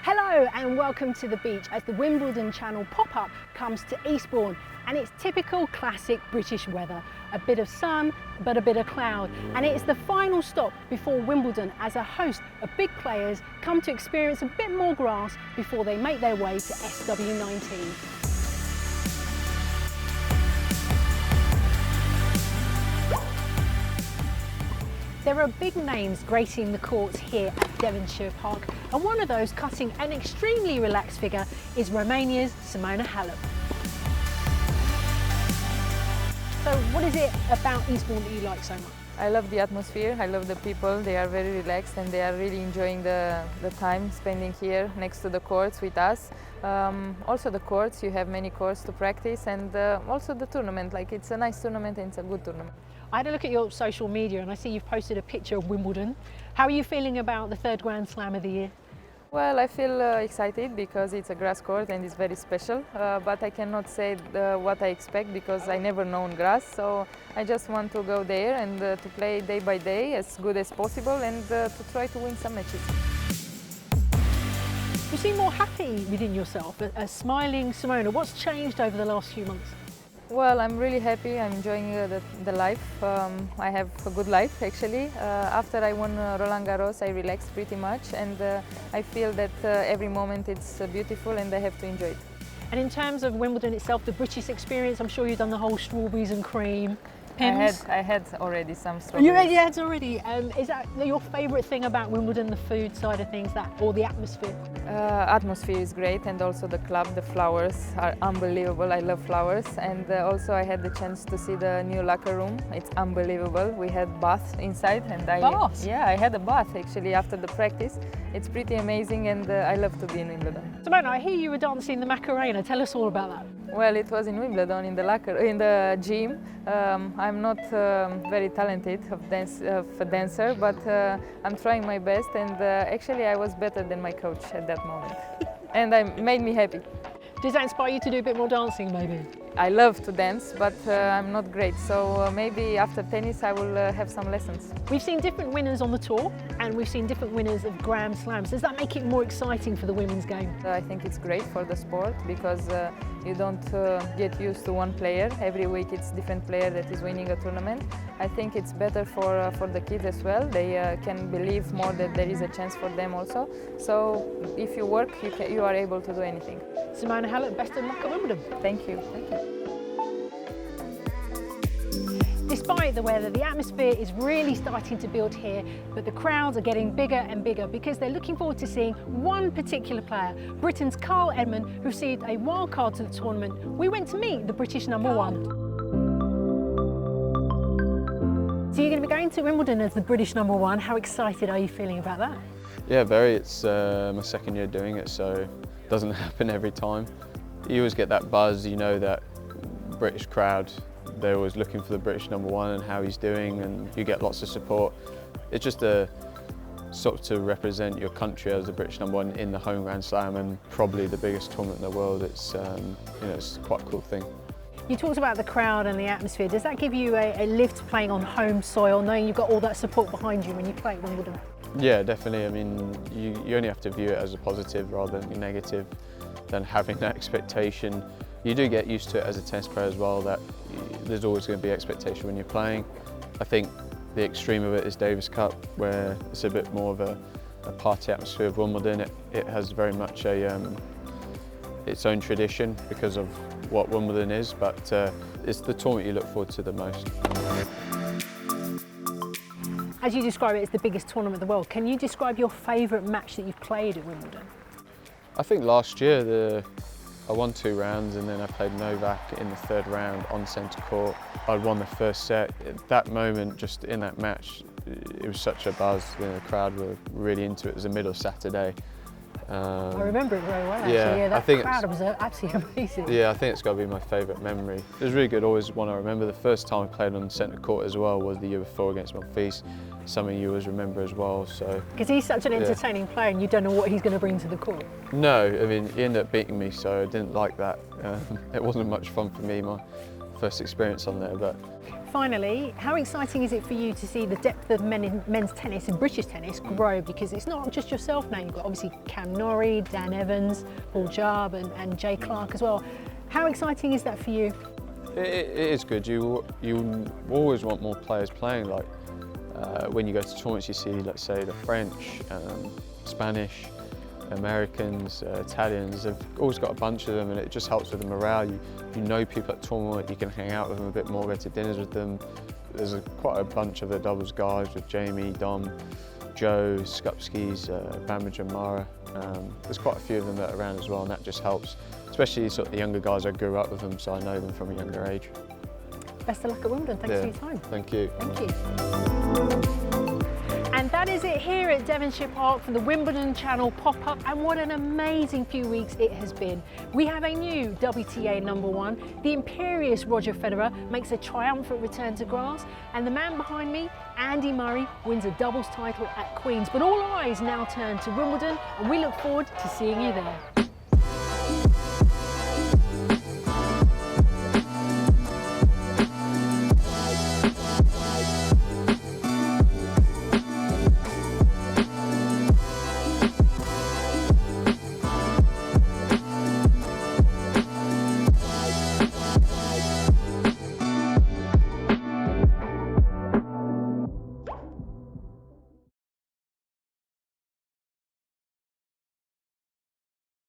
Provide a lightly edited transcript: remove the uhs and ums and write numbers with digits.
Hello and welcome to the beach as the Wimbledon Channel pop-up comes to Eastbourne, and it's typical classic British weather. A bit of sun but a bit of cloud, and it's the final stop before Wimbledon as a host of big players come to experience a bit more grass before they make their way to SW19. There are big names gracing the courts here at Devonshire Park, and one of those cutting an extremely relaxed figure is Romania's Simona Halep. So what is it about Eastbourne that you like so much? I love the atmosphere, I love the people, they are very relaxed and they are really enjoying the time spending here next to the courts with us. Also the courts, you have many courts to practice, and also the tournament, like it's a nice tournament and it's a good tournament. I had a look at your social media and I see you've posted a picture of Wimbledon. How are you feeling about the third Grand Slam of the year? Well, I feel excited because it's a grass court and it's very special, but I cannot say what I expect because I never known grass, so I just want to go there and to play day by day as good as possible and to try to win some matches. You seem more happy within yourself, a smiling Simona. What's changed over the last few months? Well, I'm really happy, I'm enjoying the life. I have a good life actually. After I won Roland Garros, I relaxed pretty much, and I feel that every moment it's beautiful and I have to enjoy it. And in terms of Wimbledon itself, the British experience, I'm sure you've done the whole strawberries and cream. Pims. I had already some strawberries. You had already. Is that your favourite thing about Wimbledon, the food side of things, or the atmosphere? Atmosphere is great, and also the club, the flowers are unbelievable. I love flowers, and also I had the chance to see the new locker room. It's unbelievable. We had baths inside, and I had a bath actually after the practice. It's pretty amazing, and I love to be in Wimbledon. Simona, I hear you were dancing the Macarena. Tell us all about that. Well, it was in Wimbledon, in the gym. I'm not very talented of a dancer, but I'm trying my best, and actually I was better than my coach at that moment. And it made me happy. Does that inspire you to do a bit more dancing, maybe? I love to dance, but I'm not great, so maybe after tennis I will have some lessons. We've seen different winners on the tour, and we've seen different winners of Grand Slams. Does that make it more exciting for the women's game? I think it's great for the sport because you don't get used to one player. Every week it's a different player that is winning a tournament. I think it's better for the kids as well. They can believe more that there is a chance for them also. So if you work, you are able to do anything. Simona Halep, best of luck at Wimbledon. Thank you. Thank you. Despite the weather, the atmosphere is really starting to build here, but the crowds are getting bigger and bigger because they're looking forward to seeing one particular player, Britain's Kyle Edmund, who received a wild card to the tournament. We went to meet the British #1. So you're going to be going to Wimbledon as the British #1. How excited are you feeling about that? Yeah, very. It's my second year doing it, so it doesn't happen every time. You always get that buzz, you know, that British crowd. They're always looking for the British #1 and how he's doing, and you get lots of support. It's just a sort of to represent your country as the British #1 in the home Grand Slam and probably the biggest tournament in the world. It's you know, it's quite a cool thing. You talked about the crowd and the atmosphere. Does that give you a lift playing on home soil, knowing you've got all that support behind you when you play at Wimbledon? Yeah, definitely. I mean, you only have to view it as a positive rather than a negative, than having that expectation. You do get used to it as a tennis player as well, that there's always going to be expectation when you're playing. I think the extreme of it is Davis Cup, where it's a bit more of a party atmosphere of Wimbledon. It has very much its own tradition because of what Wimbledon is, but it's the tournament you look forward to the most. As you describe it, it's the biggest tournament in the world. Can you describe your favourite match that you've played at Wimbledon? I think last year I won 2 rounds, and then I played Novak in the 3rd round on centre court. I'd won the first set. At that moment, just in that match, it was such a buzz. You know, the crowd were really into it. It was the middle of Saturday. I remember it very well, actually. Yeah, that crowd was absolutely amazing. Yeah, I think it's got to be my favourite memory. It was really good, always one I remember. The first time I played on centre court as well was the year before against Monfils. Something you always remember as well. So because he's such an entertaining player and you don't know what he's going to bring to the court. No, I mean, he ended up beating me, so I didn't like that. It wasn't much fun for me, my first experience on there. But finally, how exciting is it for you to see the depth of men's tennis and British tennis grow? Because it's not just yourself now, you've got obviously Cam Norrie, Dan Evans, Paul Jubb and Jay Clark as well. How exciting is that for you? It is good. You always want more players playing. Like when you go to tournaments, you see, let's say, the French, Spanish, Americans, Italians. They've always got a bunch of them, and it just helps with the morale. You know people at tournament, you can hang out with them a bit more, go to dinners with them. There's quite a bunch of the doubles guys with Jamie, Dom, Joe, Skupskis, Bamage and Mara. There's quite a few of them that are around as well, and that just helps, especially sort of the younger guys. I grew up with them, so I know them from a younger age. Best of luck at Wimbledon. Thanks for your time. Thank you. Thank you. And that is it here at Devonshire Park for the Wimbledon Channel pop-up, and what an amazing few weeks it has been. We have a new WTA #1. The imperious Roger Federer makes a triumphant return to grass, and the man behind me, Andy Murray, wins a doubles title at Queen's. But all eyes now turn to Wimbledon, and we look forward to seeing you there.